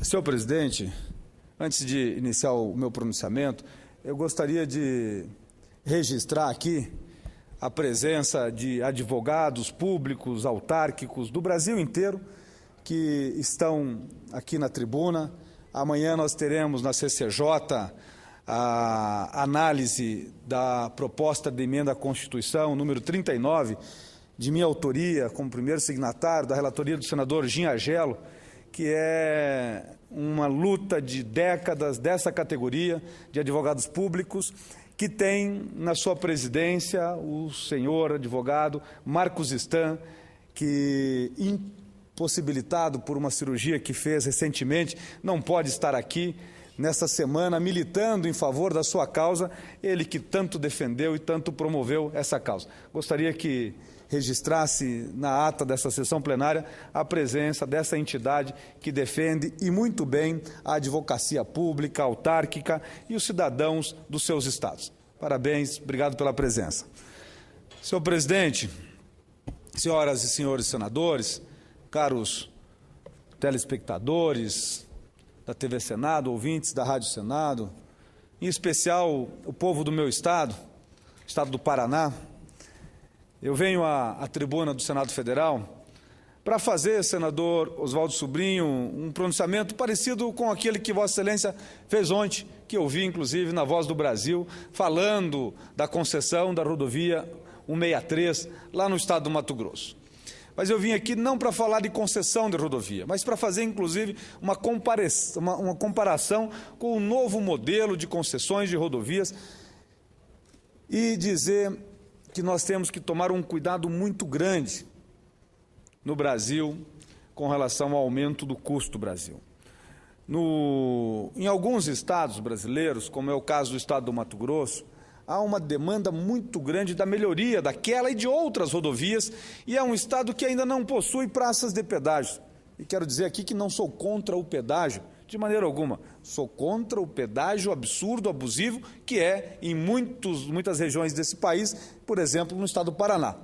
Senhor presidente, antes de iniciar o meu pronunciamento, eu gostaria de registrar aqui a presença de advogados públicos, autárquicos do Brasil inteiro que estão aqui na tribuna. Amanhã nós teremos na CCJ a análise da proposta de emenda à Constituição, número 39, de minha autoria, como primeiro signatário, da relatoria do senador Gin Agelo, que é uma luta de décadas dessa categoria de advogados públicos, que tem na sua presidência o senhor advogado Marcos Stan, que, impossibilitado por uma cirurgia que fez recentemente, não pode estar aqui nesta semana militando em favor da sua causa, ele que tanto defendeu e tanto promoveu essa causa. Gostaria que registrasse na ata dessa sessão plenária a presença dessa entidade que defende e muito bem a advocacia pública, autárquica e os cidadãos dos seus estados. Parabéns, obrigado pela presença. Senhor presidente, senhoras e senhores senadores, caros telespectadores da TV Senado, ouvintes da Rádio Senado, em especial o povo do meu estado do Paraná, eu venho à tribuna do Senado Federal para fazer, senador Oswaldo Sobrinho, um pronunciamento parecido com aquele que Vossa Excelência fez ontem, que eu vi, inclusive, na Voz do Brasil, falando da concessão da rodovia 163, lá no estado do Mato Grosso. Mas eu vim aqui não para falar de concessão de rodovia, mas para fazer, inclusive, uma comparação com o novo modelo de concessões de rodovias e dizer que nós temos que tomar um cuidado muito grande no Brasil com relação ao aumento do custo do Brasil. Em alguns estados brasileiros, como é o caso do estado do Mato Grosso, há uma demanda muito grande da melhoria daquela e de outras rodovias, e é um estado que ainda não possui praças de pedágio. E quero dizer aqui que não sou contra o pedágio, de maneira alguma. Sou contra o pedágio absurdo, abusivo, que é em muitas regiões desse país, por exemplo, no estado do Paraná.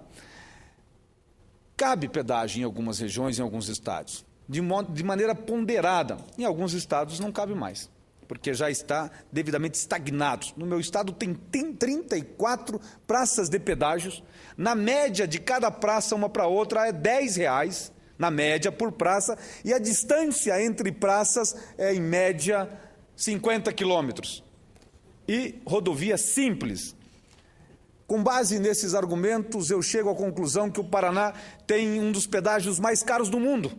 Cabe pedágio em algumas regiões, em alguns estados, de maneira ponderada. Em alguns estados não cabe mais, porque já está devidamente estagnado. No meu estado tem 34 praças de pedágios. Na média de cada praça, uma para outra, é R$10, na média, por praça, e a distância entre praças é, em média, 50 quilômetros. E rodovia simples. Com base nesses argumentos, eu chego à conclusão que o Paraná tem um dos pedágios mais caros do mundo.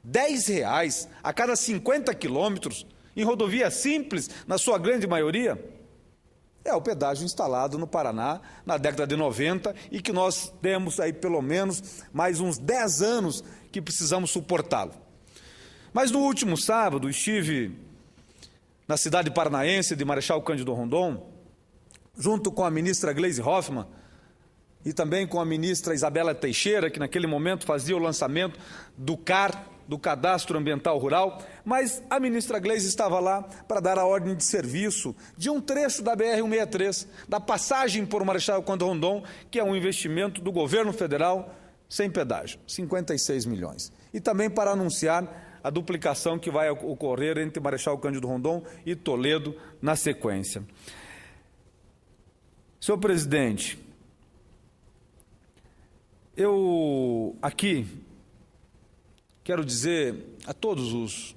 R$10 a cada 50 quilômetros, em rodovia simples, na sua grande maioria. É o pedágio instalado no Paraná na década de 90 e que nós temos aí pelo menos mais uns 10 anos que precisamos suportá-lo. Mas no último sábado estive na cidade paranaense de Marechal Cândido Rondon, junto com a ministra Gleisi Hoffmann e também com a ministra Isabela Teixeira, que naquele momento fazia o lançamento do CAR, do Cadastro Ambiental Rural, mas a ministra Gleisi estava lá para dar a ordem de serviço de um trecho da BR-163, da passagem por Marechal Cândido Rondon, que é um investimento do governo federal sem pedágio, 56 milhões. E também para anunciar a duplicação que vai ocorrer entre Marechal Cândido Rondon e Toledo na sequência. Senhor presidente, eu aqui quero dizer a todos os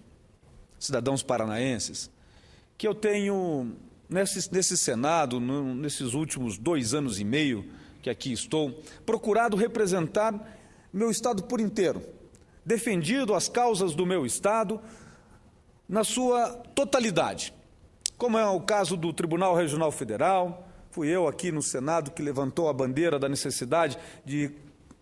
cidadãos paranaenses que eu tenho, nesse Senado, nesses últimos 2 anos e meio que aqui estou, procurado representar meu estado por inteiro, defendido as causas do meu estado na sua totalidade, como é o caso do Tribunal Regional Federal. Fui eu aqui no Senado que levantou a bandeira da necessidade de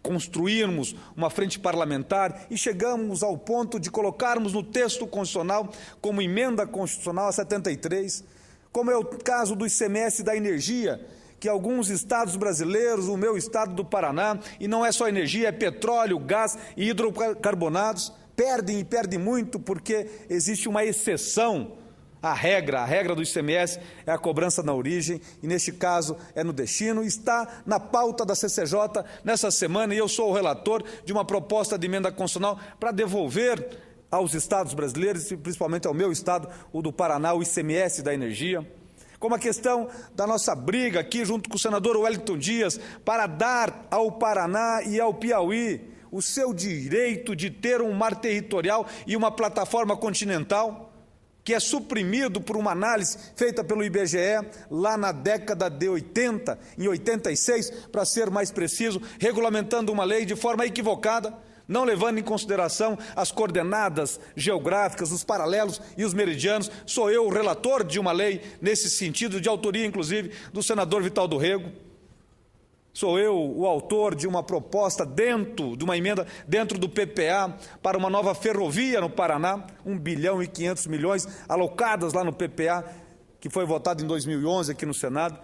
construirmos uma frente parlamentar e chegamos ao ponto de colocarmos no texto constitucional, como emenda constitucional a 73, como é o caso do ICMS da energia, que alguns estados brasileiros, o meu estado do Paraná, e não é só energia, é petróleo, gás e hidrocarbonados, perdem e perdem muito porque existe uma exceção. A regra do ICMS é a cobrança na origem e, neste caso, é no destino. Está na pauta da CCJ nessa semana e eu sou o relator de uma proposta de emenda constitucional para devolver aos estados brasileiros, e principalmente ao meu estado, o do Paraná, o ICMS da energia. Como a questão da nossa briga aqui, junto com o senador Wellington Dias, para dar ao Paraná e ao Piauí o seu direito de ter um mar territorial e uma plataforma continental, que é suprimido por uma análise feita pelo IBGE lá na década de 80, em 86, para ser mais preciso, regulamentando uma lei de forma equivocada, não levando em consideração as coordenadas geográficas, os paralelos e os meridianos. Sou eu o relator de uma lei nesse sentido, de autoria, inclusive, do senador Vital do Rego. Sou eu o autor de uma proposta de uma emenda dentro do PPA para uma nova ferrovia no Paraná, 1 bilhão e 500 milhões alocadas lá no PPA, que foi votado em 2011 aqui no Senado.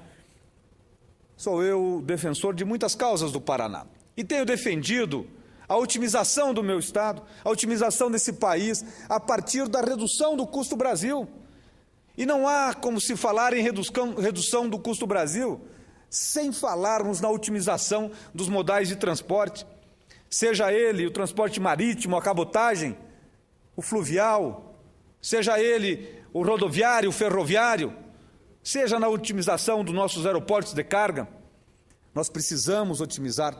Sou eu o defensor de muitas causas do Paraná. E tenho defendido a otimização do meu estado, a otimização desse país, a partir da redução do custo Brasil. E não há como se falar em redução do custo Brasil sem falarmos na otimização dos modais de transporte, seja ele o transporte marítimo, a cabotagem, o fluvial, seja ele o rodoviário, o ferroviário, seja na otimização dos nossos aeroportos de carga. Nós precisamos otimizar.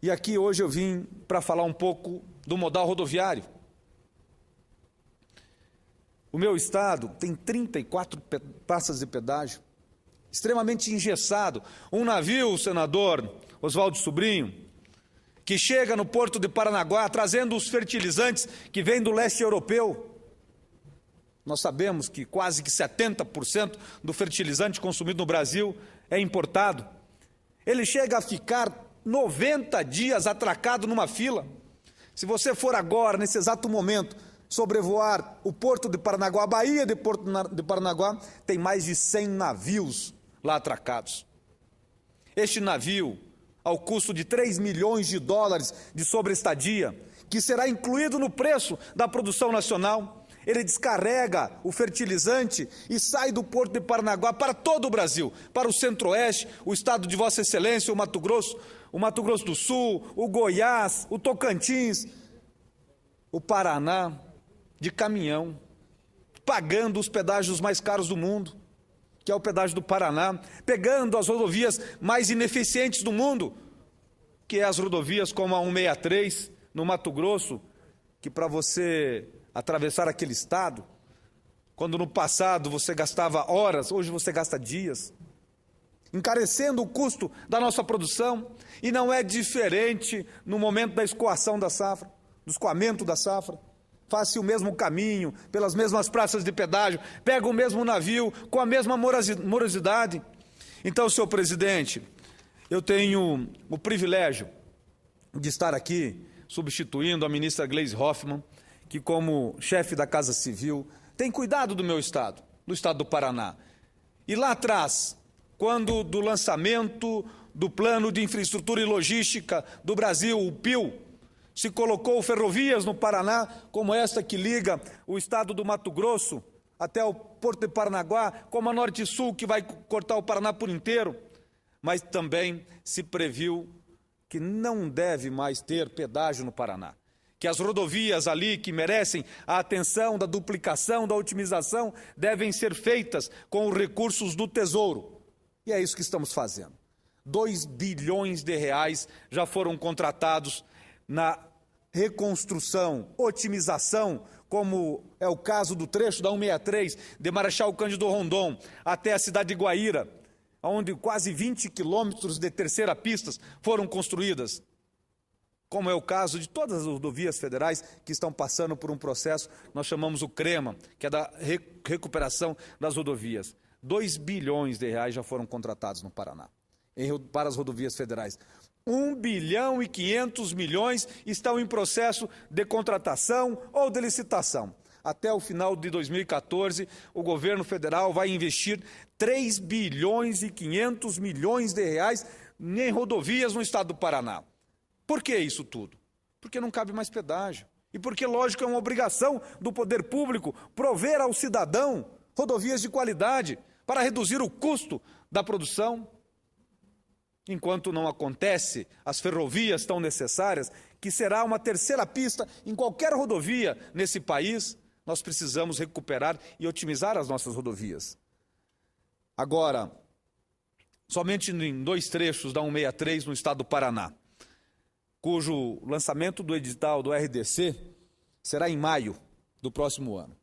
E aqui hoje eu vim para falar um pouco do modal rodoviário. O meu estado tem 34 praças de pedágio, extremamente engessado. Um navio, senador Oswaldo Sobrinho, que chega no porto de Paranaguá trazendo os fertilizantes que vêm do leste europeu. Nós sabemos que quase que 70% do fertilizante consumido no Brasil é importado. Ele chega a ficar 90 dias atracado numa fila. Se você for agora, nesse exato momento, sobrevoar o porto de Paranaguá, a Baía de Porto de Paranaguá, tem mais de 100 navios lá atracados. Este navio, ao custo de 3 milhões de dólares de sobreestadia, que será incluído no preço da produção nacional, ele descarrega o fertilizante e sai do porto de Paranaguá para todo o Brasil, para o Centro-Oeste, o estado de Vossa Excelência, o Mato Grosso do Sul, o Goiás, o Tocantins, o Paraná, de caminhão, pagando os pedágios mais caros do mundo, que é o pedágio do Paraná, pegando as rodovias mais ineficientes do mundo, que é as rodovias como a 163, no Mato Grosso, que para você atravessar aquele estado, quando no passado você gastava horas, hoje você gasta dias, encarecendo o custo da nossa produção. E não é diferente no momento da escoação da safra, do escoamento da safra. Faz-se o mesmo caminho, pelas mesmas praças de pedágio, pega o mesmo navio, com a mesma morosidade. Então, senhor presidente, eu tenho o privilégio de estar aqui substituindo a ministra Gleisi Hoffmann, que como chefe da Casa Civil tem cuidado do meu estado, do estado do Paraná. E lá atrás, quando do lançamento do Plano de Infraestrutura e Logística do Brasil, o PIL, se colocou ferrovias no Paraná, como esta que liga o estado do Mato Grosso até o Porto de Paranaguá, como a Norte e Sul, que vai cortar o Paraná por inteiro, mas também se previu que não deve mais ter pedágio no Paraná, que as rodovias ali que merecem a atenção da duplicação, da otimização, devem ser feitas com os recursos do Tesouro. E é isso que estamos fazendo. 2 bilhões de reais já foram contratados na reconstrução, otimização, como é o caso do trecho da 163, de Marechal Cândido Rondon até a cidade de Guaíra, onde quase 20 quilômetros de terceira pistas foram construídas, como é o caso de todas as rodovias federais que estão passando por um processo que nós chamamos o CREMA, que é da recuperação das rodovias. 2 bilhões de reais já foram contratados no Paraná, para as rodovias federais. 1 bilhão e 500 milhões estão em processo de contratação ou de licitação. Até o final de 2014, o governo federal vai investir 3 bilhões e 500 milhões de reais em rodovias no estado do Paraná. Por que isso tudo? Porque não cabe mais pedágio. E porque, lógico, é uma obrigação do poder público prover ao cidadão rodovias de qualidade para reduzir o custo da produção. Enquanto não acontece, as ferrovias tão necessárias, que será uma terceira pista em qualquer rodovia nesse país, nós precisamos recuperar e otimizar as nossas rodovias. Agora, somente em 2 trechos da 163 no estado do Paraná, cujo lançamento do edital do RDC será em maio do próximo ano.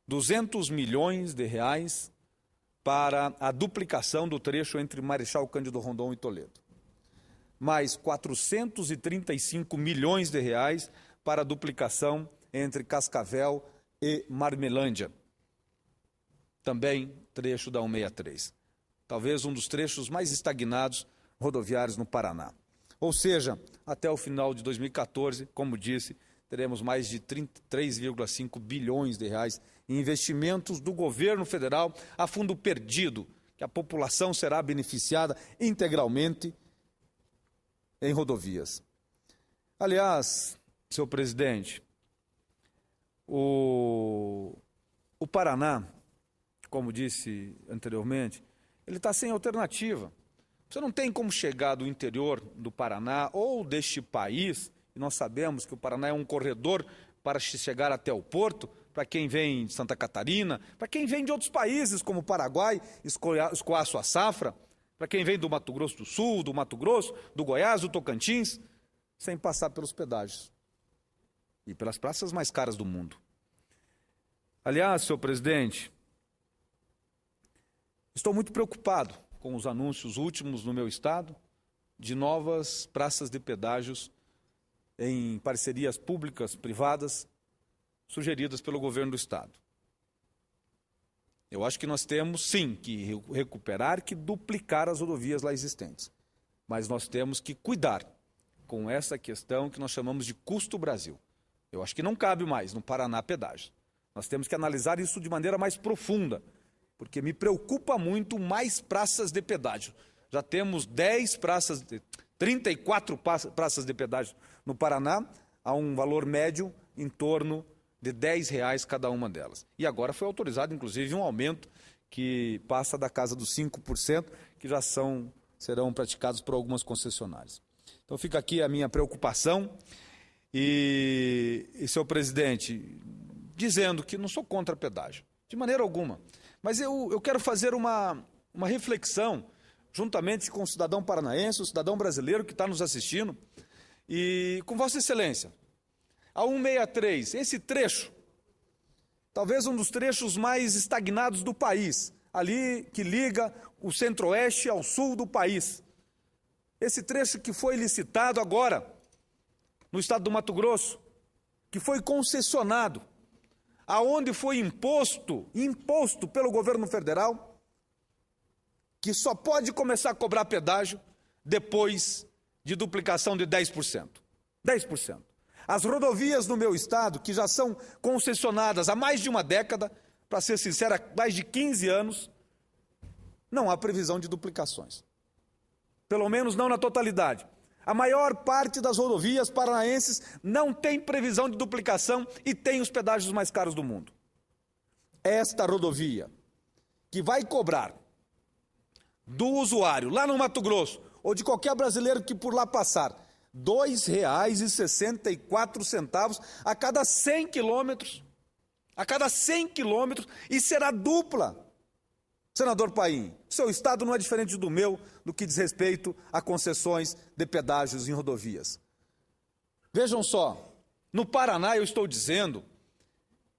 200 milhões de reais para a duplicação do trecho entre Marechal Cândido Rondon e Toledo. Mais 435 milhões de reais para a duplicação entre Cascavel e Marmelândia. Também trecho da 163. Talvez um dos trechos mais estagnados rodoviários no Paraná. Ou seja, até o final de 2014, como disse, teremos mais de 3,5 bilhões de reais em investimentos do governo federal a fundo perdido, que a população será beneficiada integralmente em rodovias. Aliás, senhor presidente, o Paraná, como disse anteriormente, ele está sem alternativa. Você não tem como chegar do interior do Paraná ou deste país, e nós sabemos que o Paraná é um corredor para chegar até o porto, para quem vem de Santa Catarina, para quem vem de outros países como o Paraguai, escoar sua safra, para quem vem do Mato Grosso do Sul, do Mato Grosso, do Goiás, do Tocantins, sem passar pelos pedágios e pelas praças mais caras do mundo. Aliás, senhor presidente, estou muito preocupado com os anúncios últimos no meu estado de novas praças de pedágios em parcerias públicas, privadas, sugeridas pelo governo do estado. Eu acho que nós temos, sim, que recuperar, que duplicar as rodovias lá existentes. Mas nós temos que cuidar com essa questão que nós chamamos de custo Brasil. Eu acho que não cabe mais no Paraná pedágio. Nós temos que analisar isso de maneira mais profunda, porque me preocupa muito mais praças de pedágio. Já temos 34 praças de pedágio no Paraná, a um valor médio em torno de R$10 cada uma delas. E agora foi autorizado, inclusive, um aumento que passa da casa dos 5%, que já serão praticados por algumas concessionárias. Então fica aqui a minha preocupação e senhor presidente, dizendo que não sou contra pedágio, de maneira alguma. Mas eu quero fazer uma reflexão, juntamente com o cidadão paranaense, o cidadão brasileiro que está nos assistindo, e com Vossa Excelência. A 163, esse trecho, talvez um dos trechos mais estagnados do país, ali que liga o centro-oeste ao sul do país. Esse trecho que foi licitado agora, no estado do Mato Grosso, que foi concessionado, aonde foi imposto pelo governo federal, que só pode começar a cobrar pedágio depois de duplicação de 10%. 10%. As rodovias no meu estado, que já são concessionadas há mais de uma década, para ser sincero, há mais de 15 anos, não há previsão de duplicações. Pelo menos não na totalidade. A maior parte das rodovias paranaenses não tem previsão de duplicação e tem os pedágios mais caros do mundo. Esta rodovia, que vai cobrar do usuário, lá no Mato Grosso, ou de qualquer brasileiro que por lá passar, R$ 2,64 a cada 100 quilômetros. A cada 100 quilômetros, e será dupla. Senador Paim, seu estado não é diferente do meu no que diz respeito a concessões de pedágios em rodovias. Vejam só, no Paraná eu estou dizendo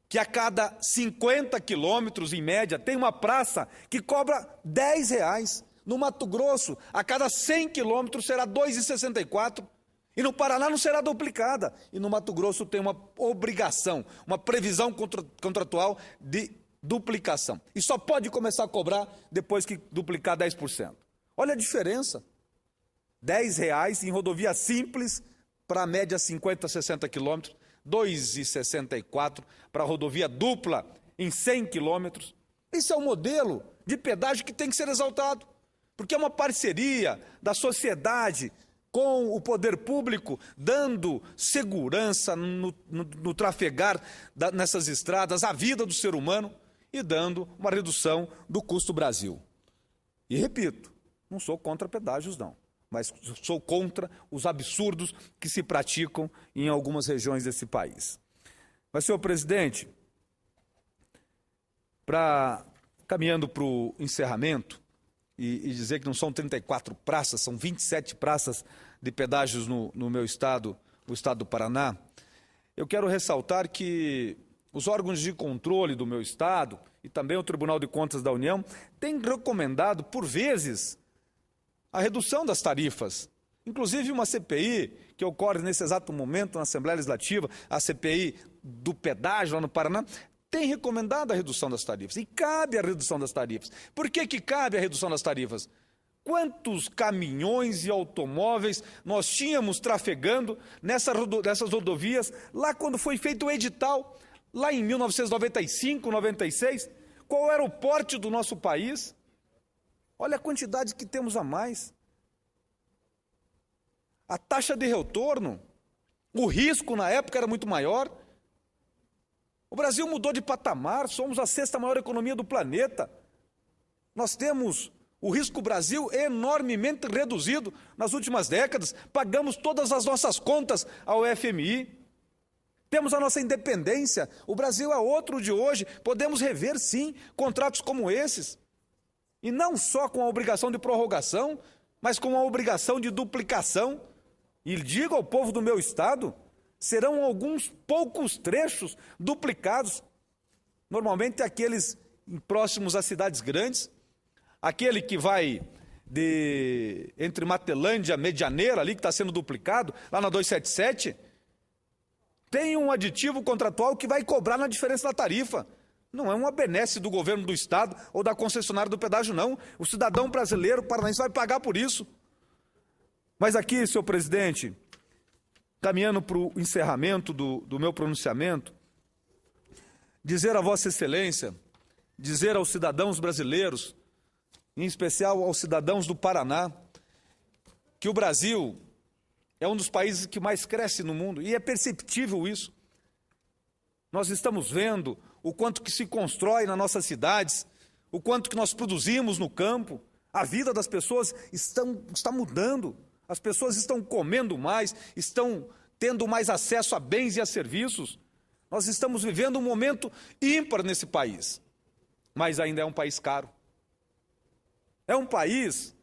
que a cada 50 quilômetros, em média, tem uma praça que cobra R$10. No Mato Grosso, a cada 100 quilômetros será R$ 2,64. E no Paraná não será duplicada. E no Mato Grosso tem uma obrigação, uma previsão contratual de duplicação. E só pode começar a cobrar depois que duplicar 10%. Olha a diferença. R$10 em rodovia simples para a média 50, 60 quilômetros. R$ 2,64 para a rodovia dupla em 100 quilômetros. Esse é um modelo de pedágio que tem que ser exaltado. Porque é uma parceria da sociedade com o poder público, dando segurança no trafegar nessas estradas, à vida do ser humano e dando uma redução do custo Brasil. E repito, não sou contra pedágios, não. mas sou contra os absurdos que se praticam em algumas regiões desse país. Mas, senhor presidente, caminhando para o encerramento, e dizer que não são 34 praças, são 27 praças de pedágios no meu estado, o estado do Paraná, eu quero ressaltar que os órgãos de controle do meu estado e também o Tribunal de Contas da União têm recomendado, por vezes, a redução das tarifas. Inclusive uma CPI, que ocorre nesse exato momento na Assembleia Legislativa, a CPI do pedágio lá no Paraná, tem recomendado a redução das tarifas, e cabe a redução das tarifas. Por que cabe a redução das tarifas? Quantos caminhões e automóveis nós tínhamos trafegando nessas rodovias, lá quando foi feito o edital, lá em 1995, 96? Qual era o porte do nosso país? Olha a quantidade que temos a mais. A taxa de retorno, o risco na época era muito maior. O Brasil mudou de patamar, somos a 6ª maior economia do planeta. Nós temos o risco Brasil enormemente reduzido nas últimas décadas, pagamos todas as nossas contas ao FMI, temos a nossa independência, o Brasil é outro de hoje, podemos rever sim contratos como esses, e não só com a obrigação de prorrogação, mas com a obrigação de duplicação. E digo ao povo do meu estado, serão alguns poucos trechos duplicados, normalmente aqueles próximos às cidades grandes, aquele que vai entre Matelândia, Medianeira, ali que está sendo duplicado, lá na 277, tem um aditivo contratual que vai cobrar na diferença da tarifa. Não é uma benesse do governo do estado ou da concessionária do pedágio, não. O cidadão brasileiro, paranaense, vai pagar por isso. Mas aqui, senhor presidente, caminhando para o encerramento do meu pronunciamento, dizer a Vossa Excelência, dizer aos cidadãos brasileiros, em especial aos cidadãos do Paraná, que o Brasil é um dos países que mais cresce no mundo, e é perceptível isso. Nós estamos vendo o quanto que se constrói nas nossas cidades, o quanto que nós produzimos no campo, a vida das pessoas está mudando. As pessoas estão comendo mais, estão tendo mais acesso a bens e a serviços. Nós estamos vivendo um momento ímpar nesse país, mas ainda é um país caro. É um país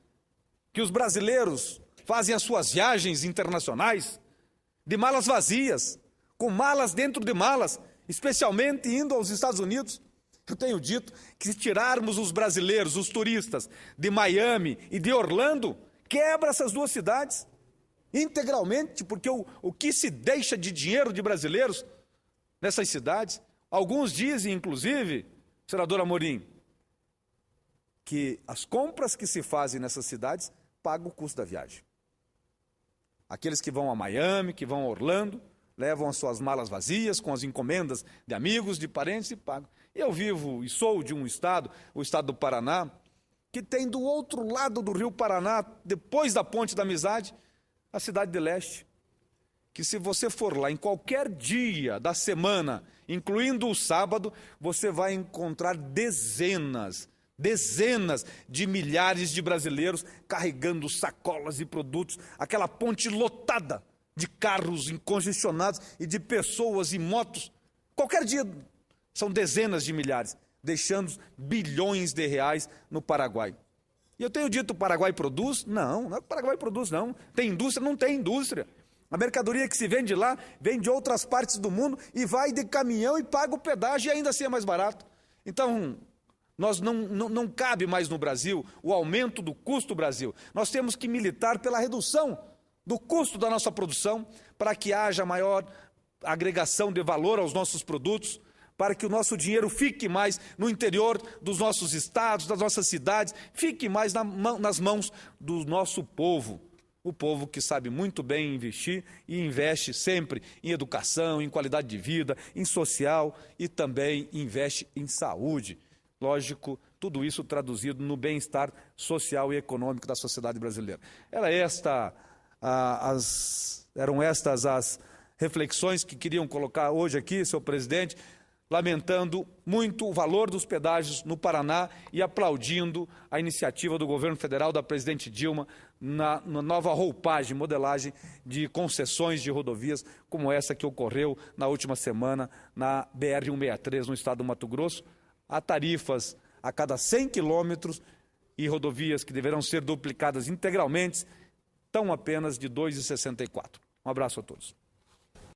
que os brasileiros fazem as suas viagens internacionais de malas vazias, com malas dentro de malas, especialmente indo aos Estados Unidos. Eu tenho dito que se tirarmos os brasileiros, os turistas, de Miami e de Orlando, quebra essas duas cidades integralmente, porque o que se deixa de dinheiro de brasileiros nessas cidades, alguns dizem, inclusive, senador Amorim, que as compras que se fazem nessas cidades pagam o custo da viagem. Aqueles que vão a Miami, que vão a Orlando, levam as suas malas vazias, com as encomendas de amigos, de parentes, e pagam. Eu vivo e sou de um estado, o estado do Paraná, que tem do outro lado do rio Paraná, depois da Ponte da Amizade, a cidade de Leste, que se você for lá em qualquer dia da semana, incluindo o sábado, você vai encontrar dezenas de milhares de brasileiros carregando sacolas e produtos, aquela ponte lotada de carros congestionados e de pessoas e motos. Qualquer dia são dezenas de milhares, deixando bilhões de reais no Paraguai. E eu tenho dito, o Paraguai produz? Não, não é que o Paraguai produz, não. Tem indústria? Não tem indústria. A mercadoria que se vende lá, vem de outras partes do mundo e vai de caminhão e paga o pedágio e ainda assim é mais barato. Então, nós não cabe mais no Brasil o aumento do custo do Brasil. Nós temos que militar pela redução do custo da nossa produção, para que haja maior agregação de valor aos nossos produtos, para que o nosso dinheiro fique mais no interior dos nossos estados, das nossas cidades, fique mais nas mãos do nosso povo. O povo que sabe muito bem investir e investe sempre em educação, em qualidade de vida, em social e também investe em saúde. Lógico, tudo isso traduzido no bem-estar social e econômico da sociedade brasileira. Eram estas as reflexões que queriam colocar hoje aqui, senhor presidente, lamentando muito o valor dos pedágios no Paraná e aplaudindo a iniciativa do governo federal, da presidente Dilma, na nova roupagem, modelagem de concessões de rodovias, como essa que ocorreu na última semana na BR-163, no estado do Mato Grosso, a tarifas a cada 100 quilômetros e rodovias que deverão ser duplicadas integralmente, estão apenas de R$ 2,64. Um abraço a todos.